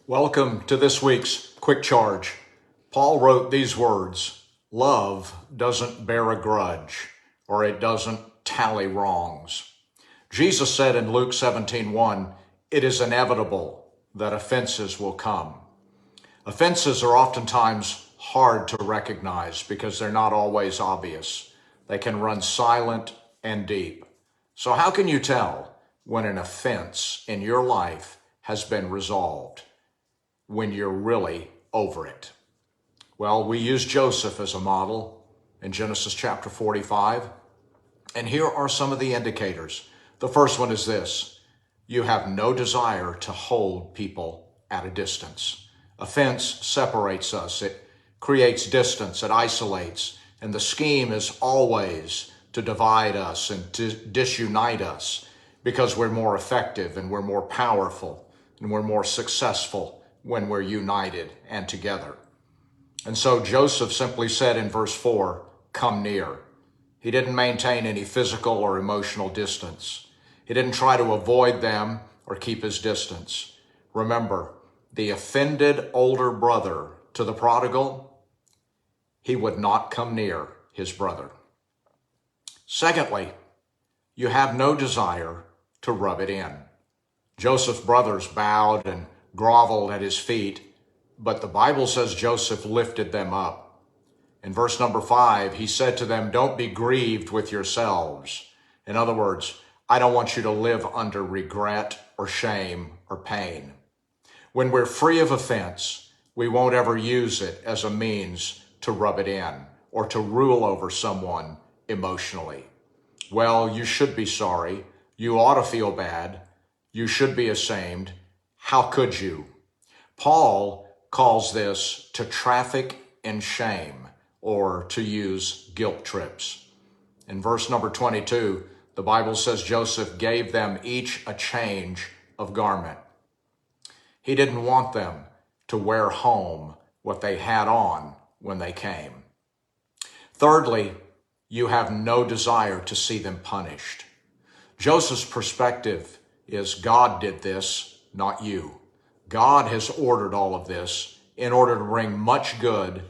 Welcome to this week's Quick Charge. Paul wrote these words: love doesn't bear a grudge, or it doesn't tally wrongs. Jesus said in Luke 17:1, it is inevitable that offenses will come. Offenses are oftentimes hard to recognize because they're not always obvious. They can run silent and deep. So how can you tell when an offense in your life has been resolved, when you're really over it? Well, we use Joseph as a model in Genesis chapter 45. And here are some of the indicators. The first one is this: you have no desire to hold people at a distance. Offense separates us. It creates distance. It isolates. And the scheme is always to divide us and to disunite us because we're more effective and we're more powerful and we're more successful when we're united and together. And so Joseph simply said in verse 4, come near. He didn't maintain any physical or emotional distance. He didn't try to avoid them or keep his distance. Remember, the offended older brother to the prodigal, he would not come near his brother. Secondly, you have no desire to rub it in. Joseph's brothers bowed and groveled at his feet, but the Bible says Joseph lifted them up. In verse number 5, he said to them, don't be grieved with yourselves. In other words, I don't want you to live under regret or shame or pain. When we're free of offense, we won't ever use it as a means to rub it in or to rule over someone emotionally. Well, you should be sorry. You ought to feel bad. You should be ashamed. How could you? Paul calls this to traffic in shame, or to use guilt trips. In verse number 22, the Bible says Joseph gave them each a change of garment. He didn't want them to wear home what they had on when they came. Thirdly, you have no desire to see them punished. Joseph's perspective is God did this, not you. God has ordered all of this in order to bring much good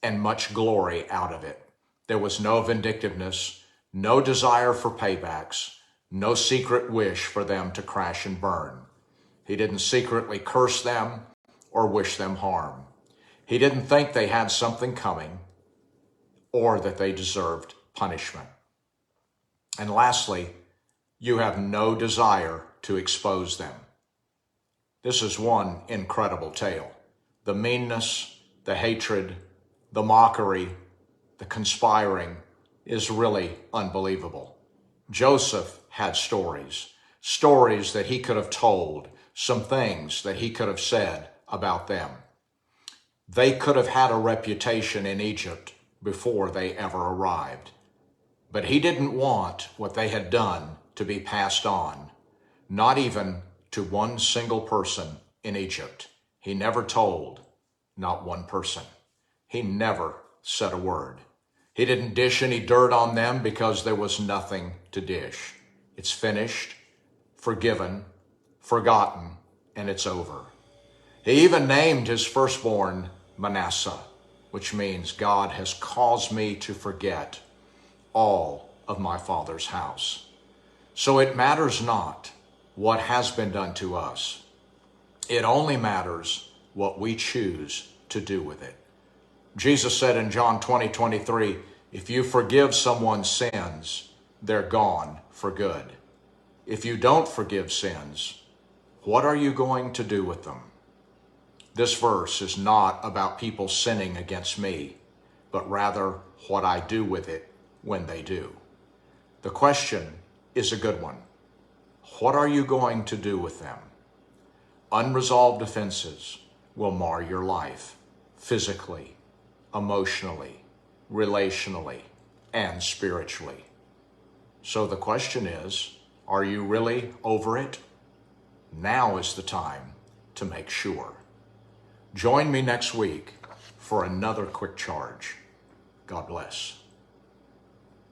and much glory out of it. There was no vindictiveness, no desire for paybacks, no secret wish for them to crash and burn. He didn't secretly curse them or wish them harm. He didn't think they had something coming or that they deserved punishment. And lastly, you have no desire to expose them. This is one incredible tale. The meanness, the hatred, the mockery, the conspiring is really unbelievable. Joseph had stories that he could have told, some things that he could have said about them. They could have had a reputation in Egypt before they ever arrived. But he didn't want what they had done to be passed on, not even to one single person in Egypt. He never told, not one person. He never said a word. He didn't dish any dirt on them because there was nothing to dish. It's finished, forgiven, forgotten, and it's over. He even named his firstborn Manasseh, which means God has caused me to forget all of my father's house. So it matters not what has been done to us. It only matters what we choose to do with it. Jesus said in John 20:23, if you forgive someone's sins, they're gone for good. If you don't forgive sins, what are you going to do with them? This verse is not about people sinning against me, but rather what I do with it when they do. The question is a good one. What are you going to do with them? Unresolved offenses will mar your life physically, emotionally, relationally, and spiritually. So the question is, are you really over it? Now is the time to make sure. Join me next week for another quick charge. God bless.